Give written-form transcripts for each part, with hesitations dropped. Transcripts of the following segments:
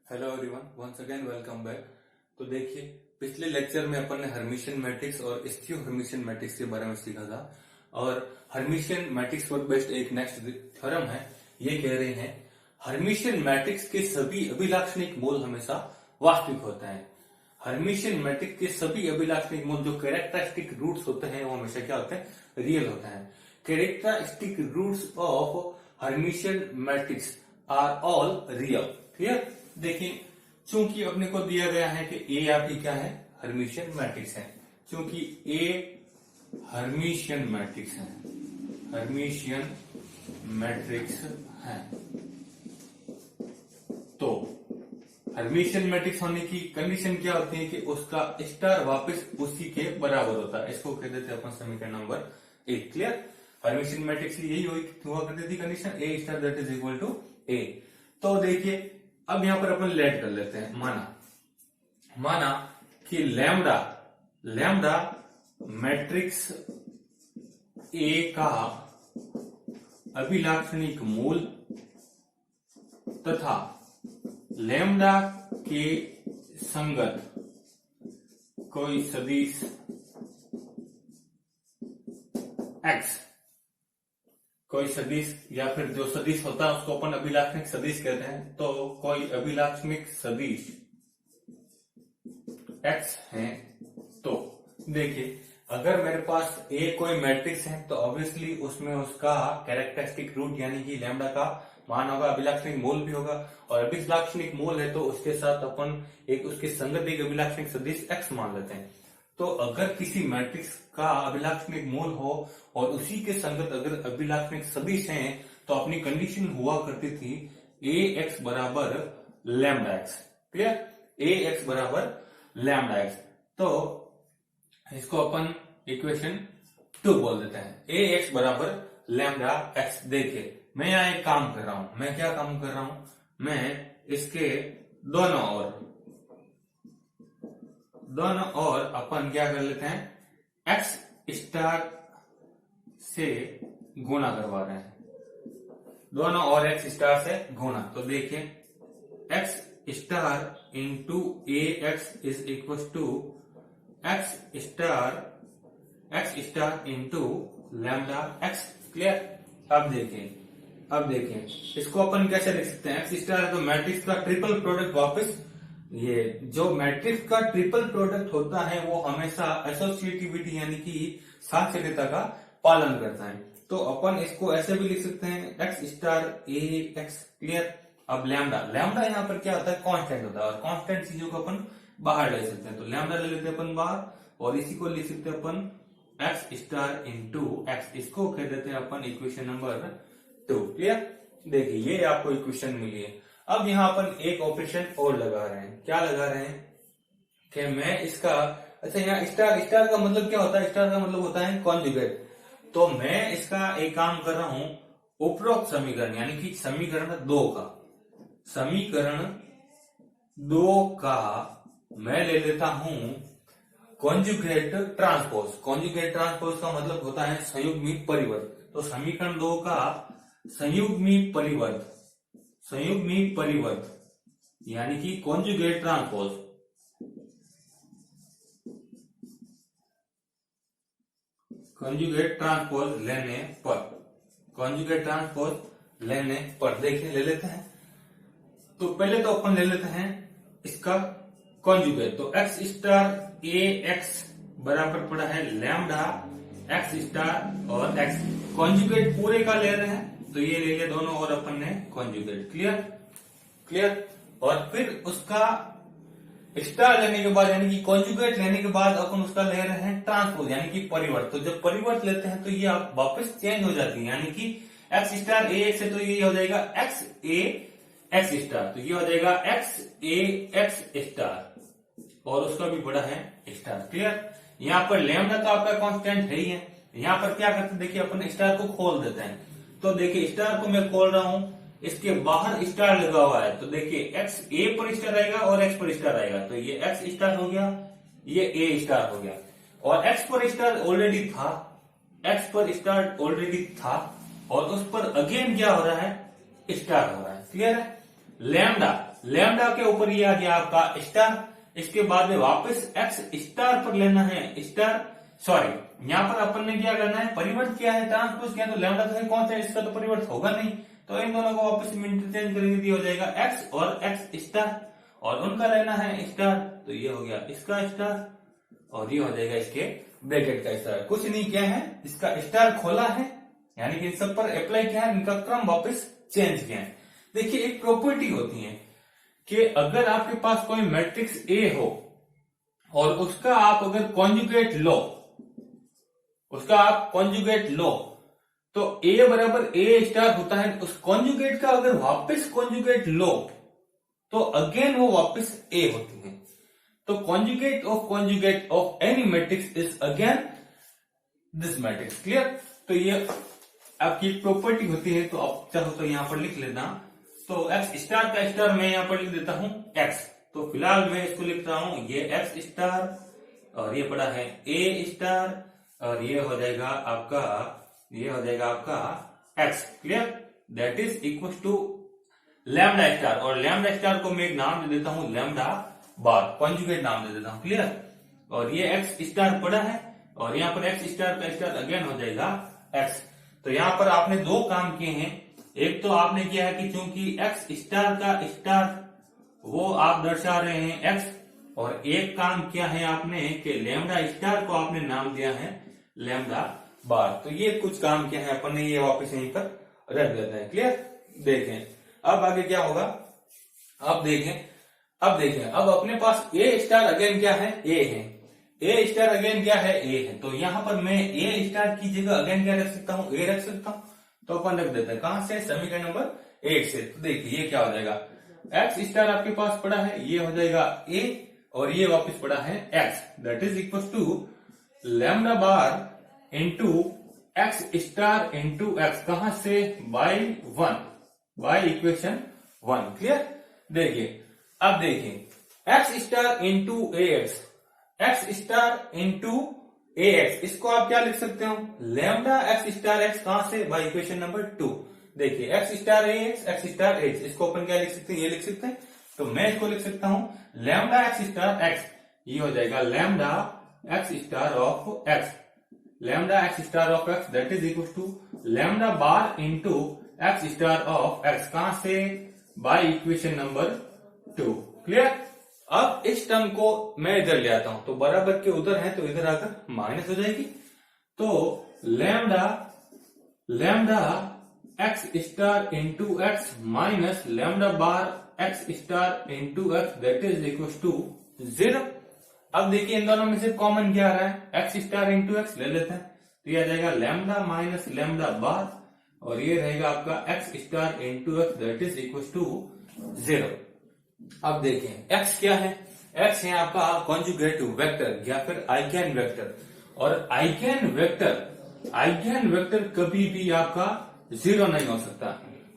Hello everyone, once again welcome back. तो देखिए, पिछले लेक्चर में अपन ने हर्मिशियन मैट्रिक्स और स्टीरियो हर्मिशियन मैट्रिक्स के बारे में सीखा था। और हर्मिशियन मैट्रिक्स पर बेस्ड एक नेक्स्ट थ्योरम है। ये कह रहे हैं हर्मिशियन मैट्रिक्स के सभी अभिलाक्षणिक मूल हमेशा वास्तविक होते हैं। हर्मिशियन मैट्रिक्स के सभी अभिलाक्षणिक मूल जो कैरेक्टरिस्टिक रूट्स होते हैं वो हमेशा क्या होते हैं? रियल होते हैं। Characteristic roots of Hermitian matrix are all real. Clear? देखिए, चूंकि अपने को दिया गया है कि ए आपकी क्या है? हर्मिशियन मैट्रिक्स है। चूंकि ए हर्मिशियन मैट्रिक्स है, हर्मिशियन मैट्रिक्स है, तो हर्मिशियन मैट्रिक्स होने की कंडीशन क्या होती है कि उसका स्टार वापस उसी के बराबर होता है। इसको कह देते हैं अपन समीकरण नंबर 1। क्लियर? हर्मिशियन मैट्रिक्स की यही हुआ करती थी condition, A star that is equal to A. तो देखिए, अब यहां पर अपन लेट कर लेते हैं। माना कि लैम्डा मैट्रिक्स ए का अभिलाक्षणिक मूल तथा लैम्डा के संगत कोई सदिश एक्स, कोई सदिश या फिर जो सदिश होता है उसको अपन अभिलाक्षणिक सदिश कहते हैं। तो कोई अभिलाक्षणिक सदिश एक्स है। तो देखिए, अगर मेरे पास ए कोई मैट्रिक्स है तो ऑब्वियसली उसमें उसका कैरेक्टरिस्टिक रूट यानी कि लैम्डा का मान होगा, अभिलाक्षणिक मूल भी होगा। और अभिलाक्षणिक मूल है तो उसके साथ अपन एक उसके संगत एक अभिलाक्षणिक सदिश एक्स मान लेते हैं। तो अगर किसी मैट्रिक्स का अभिलाक्षणिक मूल हो और उसी के संगत अगर अभिलाक्षणिक सदिश हैं तो अपनी कंडीशन हुआ करती थी ए एक्स बराबर लैम्डा एक्स। क्लियर? ए एक्स बराबर लैम्डा एक्स। तो इसको अपन इक्वेशन 2 बोल देते हैं। ए एक्स बराबर लैम्डा एक्स। देखिए, मैं यहाँ एक काम कर रहा हूं। मैं क्या काम कर रहा हूं? मैं इसके दोनों ओर अपन क्या कर लेते हैं? एक्स स्टार से गुणा करवा रहे हैं। दोनों ओर एक्स स्टार से गुणा। तो देखिए, x star into A x is equal to x star into lambda x. Clear? अब देखिए इसको अपन कैसे लिख सकते हैं? एक्स स्टार है तो मैट्रिक्स का ट्रिपल प्रोडक्ट वापस, ये जो मैट्रिक्स का ट्रिपल प्रोडक्ट होता है वो हमेशा एसोसिएटिविटी यानी कि साक्ष्यता का पालन करता है। तो अपन इसको ऐसे भी लिख सकते हैं, एक्स स्टार ए एक्स। क्लियर? अब लैम्डा यहाँ पर क्या होता है? कांस्टेंट होता है। और कांस्टेंट चीजों को अपन बाहर ले सकते हैं। तो लैम्डा ले लेते हैं अपन बाहर और इसी को लिख सकते हैं अपन एक्स स्टार इंटू एक्स। इसको कह देते हैं अपन इक्वेशन नंबर 2। क्लियर? देखिए, ये आपको इक्वेशन मिली है। अब यहां अपन एक ऑपरेशन और लगा रहे हैं। क्या लगा रहे हैं कि मैं इसका, अच्छा, यहाँ स्टार का मतलब क्या होता है? स्टार का मतलब होता है कॉन्जुगेट। तो मैं इसका एक काम कर रहा हूं, उपरोक्त समीकरण यानी कि समीकरण 2 का मैं ले लेता हूं कॉन्जुगेट ट्रांसपोज। कॉन्जुगेट ट्रांसपोज का मतलब होता है संयुग्मी परिवर्त। तो समीकरण 2 का संयुग्मी परिवर्त यानी कि कॉन्जुगेट ट्रांसपोज, लेने पर देखिए ले लेते हैं। तो पहले तो अपन ले लेते हैं इसका कॉन्जुगेट। तो एक्स स्टार ए एक्स बराबर पड़ा है लैम्डा एक्स स्टार और एक्स। कॉन्जुगेट पूरे का ले रहे हैं तो ये ले लिया दोनों और अपन ने कॉन्जुगेट। क्लियर? और फिर उसका स्टार लेने के बाद यानी कि कॉन्जुगेट लेने के बाद अपन उसका ले रहे हैं ट्रांसपोज यानी कि परिवर्त। तो जब परिवर्त लेते हैं तो ये आप वापस चेंज हो जाती है यानी कि एक्स स्टार ए एक्स है तो ये हो जाएगा एक्स ए एक्स स्टार। तो ये हो जाएगा एक्स ए एक्स स्टार और उसका भी बड़ा है स्टार। क्लियर? यहाँ पर लैम्डा तो आपका कांस्टेंट है ही है। यहाँ पर क्या करते हैं? देखिए, अपन स्टार को खोल देते हैं। तो देखिए, स्टार को मैं खोल रहा हूं, इसके बाहर स्टार लगा हुआ है। तो देखिए, एक्स ए पर स्टार आएगा और एक्स पर स्टार आएगा। तो ये एक्स स्टार हो गया, ये ए स्टार हो गया। और एक्स पर स्टार ऑलरेडी था और उस पर अगेन क्या हो रहा है? स्टार हो रहा है। क्लियर है? लैम्डा लैम्डा के ऊपर ये आ गया आपका स्टार, इसके बाद में वापस एक्स स्टार पर लेना है स्टार, सॉरी यहाँ पर अपन ने क्या करना है, परिवर्त किया है, ट्रांसपोज किया, तो लैम्डा तो है कौन सा, इसका तो परिवर्त होगा नहीं, तो इन दोनों को वापस इंटरचेंज करेंगे, ये हो जाएगा एक्स और एक्स स्टार, और उनका लेना है स्टार, तो ये हो गया इसका स्टार और ये हो जाएगा इसके ब्रैकेट का स्टार। कुछ नहीं किया है, इसका स्टार खोला है, यानी कि इन सब पर अप्लाई किया है, इनका क्रम वापस चेंज किया है। देखिए एक प्रॉपर्टी होती है कि अगर आपके पास कोई मैट्रिक्स ए हो और उसका आप अगर कॉन्जुगेट लो, उसका आप कॉन्जुगेट लो, तो ए बराबर ए स्टार होता है, उस कॉन्जुगेट का अगर वापस कॉन्जुगेट लो तो अगेन वो वापस ए होती है। तो conjugate of any matrix is again this matrix, clear. तो ये आपकी प्रॉपर्टी होती है, तो आप चाहो तो यहां पर लिख लेना, तो एक्स स्टार का स्टार मैं यहां पर लिख देता हूं एक्स, तो फिलहाल मैं इसको लिख रहा हूं ये एक्स स्टार और ये पड़ा है ए स्टार और ये हो जाएगा आपका x, clear, that is equal to lambda star, और लैम्डा स्टार को मैं एक नाम दे देता हूं लैम्डा बार, कॉन्जुगेट नाम दे देता हूं, क्लियर। और ये एक्स स्टार पड़ा है और यहाँ पर एक्स स्टार का स्टार अगेन हो जाएगा एक्स। तो यहाँ पर आपने दो काम किए हैं, एक तो आपने किया है कि चूंकि एक्स स्टार का स्टार वो आप दर्शा रहे हैं एक्स, और एक काम किया है आपने कि लैम्डा स्टार को आपने नाम दिया है लैम्डा बार। तो ये कुछ काम किया है अपन ने, ये वापस यहीं पर रख देता है, क्लियर। देखें अब आगे क्या होगा, अब देखें अब अपने पास ए स्टार अगेन क्या है, ए है, ए स्टार अगेन क्या है, ए है, तो यहां पर मैं ए स्टार की जगह अगेन क्या रख सकता हूं, ए रख सकता हूं, तो अपन रख देते हैं कहां से, समीकरण नंबर 8 से। तो देखिए ये क्या हो जाएगा, एक्स स्टार आपके पास पड़ा है, ये हो जाएगा ए और ये वापस पड़ा है x, that is equal to lambda bar into x star into x, कहां से, बाई 1, बाई इक्वेशन 1, क्लियर। देखिए अब देखिए x star into A x star into A x, इसको आप क्या लिख सकते हो, लैम्डा एक्स स्टार एक्स, कहां से, बाई इक्वेशन नंबर 2। देखिए एक्स स्टार ए एक्स स्टार एक्स, इसको अपन क्या लिख सकते हैं, ये लिख सकते हैं, तो मैं इसको लिख सकता हूं लैम्डा एक्स स्टार एक्स, ये हो जाएगा lambda x star of x, lambda x star of x that is equal to lambda bar into x star of x, कहां से, बाई इक्वेशन नंबर 2, क्लियर। अब इस टर्म को मैं इधर ले आता हूं, तो बराबर के उधर है तो इधर आकर माइनस हो जाएगी, तो lambda x star into x minus lambda bar x star into x that is equal to 0। अब देखिए इन दोनों में से कॉमन क्या आ रहा है, एक्स स्टार इंटू एक्स ले लेते हैं, तो यह आ जाएगा लैम्डा माइनस लैम्डा बार और ये रहेगा आपका x star into x that is equal to 0। अब देखें x क्या है, x है आपका कॉन्जुगेट वेक्टर या फिर आइगेन वेक्टर, और आइगेन वेक्टर कभी भी आपका 0 नहीं हो सकता,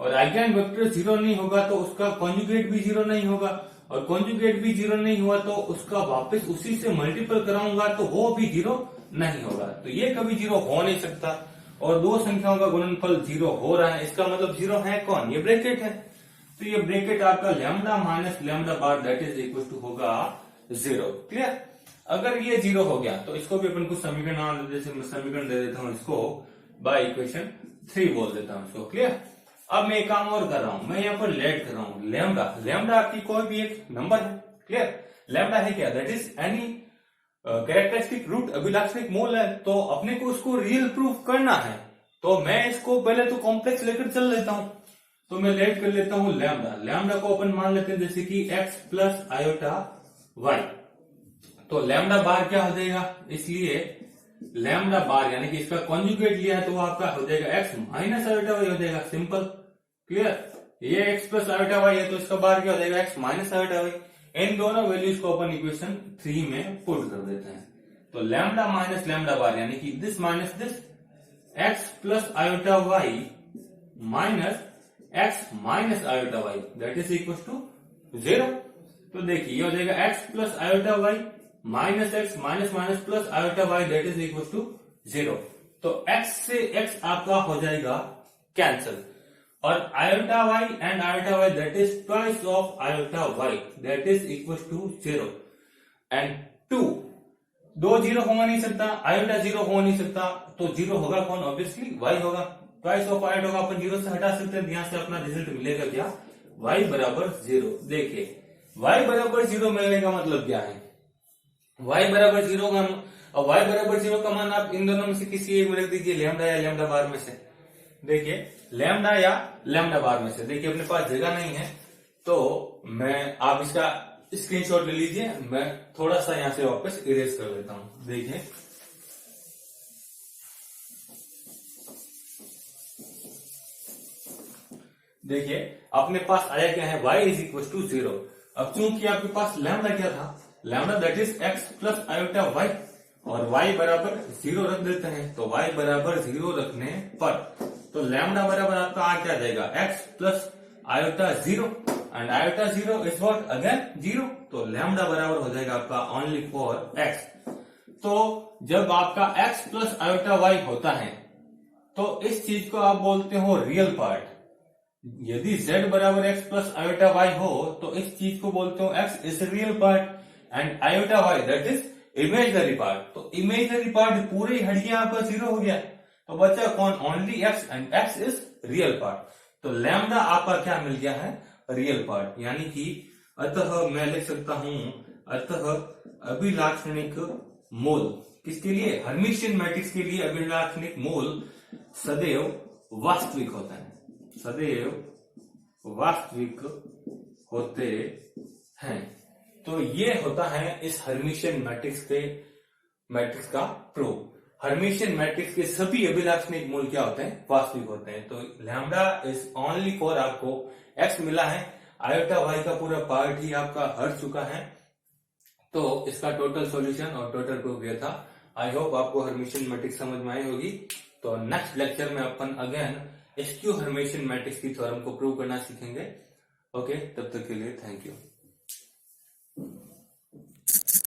और आइगेन वेक्टर 0 नहीं होगा तो उसका कॉन्जुगेट भी 0 नहीं होगा, और कॉन्जुगेट भी 0 नहीं हुआ तो उसका वापस उसी से मल्टीपल कराऊंगा तो वो भी 0 नहीं होगा, तो ये कभी 0 हो नहीं सकता। और दो संख्याओं का गुणनफल 0 हो रहा है, इसका मतलब 0 है कौन, ये ब्रैकेट है, तो ये ब्रैकेट आपका lambda minus lambda bar that is equal to होगा 0, क्लियर। अगर ये 0 हो गया तो इसको भी अपन को समीकरण समीकरण दे देता हूं, इसको बाय इक्वेशन 3 बोल देता हूं इसको, क्लियर। अब मैं एक काम और कर रहा हूं, मैं यहाँ पर लेट कर रहा हूं लैम्डा आपकी कोई भी एक नंबर है, क्लियर। लैम्डा है क्या, that is any characteristic root, अभिलाक्षणिक मूल है, तो अपने को उसको रियल प्रूफ करना है, तो मैं इसको पहले तो कॉम्प्लेक्स लेकर चल लेता हूं, तो मैं लेट कर लेता हूं लैम्डा को अपन मान लेते हैं जैसे कि x प्लस आयोटा y, तो लैम्डा बार क्या हो जाएगा, इसलिए लैम्डा बार यानी कि इसका कॉन्जुगेट लिया है तो वो आपका हो जाएगा x माइनस आयोटा y हो जाएगा, सिंपल, क्लियर। ये x प्लस आयोटा y है तो इसका बार क्या हो जाएगा, x माइनस आयोटा y। इन दोनों वैल्यूज को अपन इक्वेशन 3 में पुट कर देते हैं, तो लैम्डा माइनस लैम्डा बार यानी कि this minus this, x plus iota y minus x minus iota y that is equal to 0। तो देखिए ये हो जाएगा x plus iota y minus x minus minus plus iota y that is equal to 0। तो x से x आपका हो जाएगा कैंसिल, और iota y and iota y that is twice of iota y that is equals to 0 and 2 दो zero होगा नहीं सकता, आयोटा जीरो हो नहीं सकता, तो जीरो होगा कौन? ऑब्वियसली y होगा। ट्वाइस ऑफ आयोटा होगा, अपन जीरो से हटा सकते हैं, यहां से अपना रिजल्ट मिलेगा क्या? y बराबर 0। देखिए y बराबर 0 मिलने का मतलब क्या है? y बराबर 0 का y बराबर 0 का मान आप इन दोनों में से किसी एक में रख दीजिए, लैम्डा या लैम्डा बार में से। देखिए लैम्डा या लैम्डा बार में से। देखिए अपने पास जगह नहीं है तो आप इसका स्क्रीनशॉट ले लीजिए, मैं थोड़ा सा यहां से वापस इरेज कर लेता हूं। देखिए देखिए अपने पास आया क्या है? y is equal to 0। अब चूंकि आपके पास लैम्डा क्या था? Lambda that is x plus iota y, और y बराबर 0 रख देते हैं। तो y बराबर 0 रखने पर तो लैम्डा बराबर आपका आ क्या जाएगा? x plus iota 0 and iota 0 is what? Again 0। तो लैम्डा बराबर हो जाएगा आपका ओनली फॉर x। तो जब आपका x प्लस आयोटा y होता है तो इस चीज को आप बोलते हो रियल पार्ट। यदि z बराबर x प्लस आयोटा y हो तो इस चीज को बोलते हो x is real part and iota y that is imaginary part. तो इमेजनरी पार्ट पूरे हटिया आपका 0 हो गया, तो बचा कौन? Only x and x is real part. तो लैम्डा आपका क्या मिल गया है? Real part. यानी कि अतः मैं लिख सकता हूं अतः अभिलाक्षणिक मोल किसके लिए? हर्मिशियन मैट्रिक्स के लिए अभिलाक्षणिक मोल सदैव वास्तविक होता है, सदैव वास्तविक होते हैं। तो ये होता है इस हर्मिशियन मैट्रिक्स का प्रूफ। हर्मिशियन मैट्रिक्स के सभी अभिलाक्षणिक मूल क्या होते हैं? वास्तविक होते हैं। तो लैम्डा इज ओनली फॉर आपको x मिला है, आयोटा y का पूरा पार्ट ही आपका हट चुका है। तो इसका टोटल सॉल्यूशन और टोटल प्रूफ ये था। आई होप आपको हर्मिशियन मैट्रिक्स समझ में आई होगी। तो नेक्स्ट लेक्चर में अपन अगेन स्क्यू हर्मिशियन मैट्रिक्स की थ्योरम को प्रूव करना सीखेंगे। ओके, तब तक के लिए थैंक यू।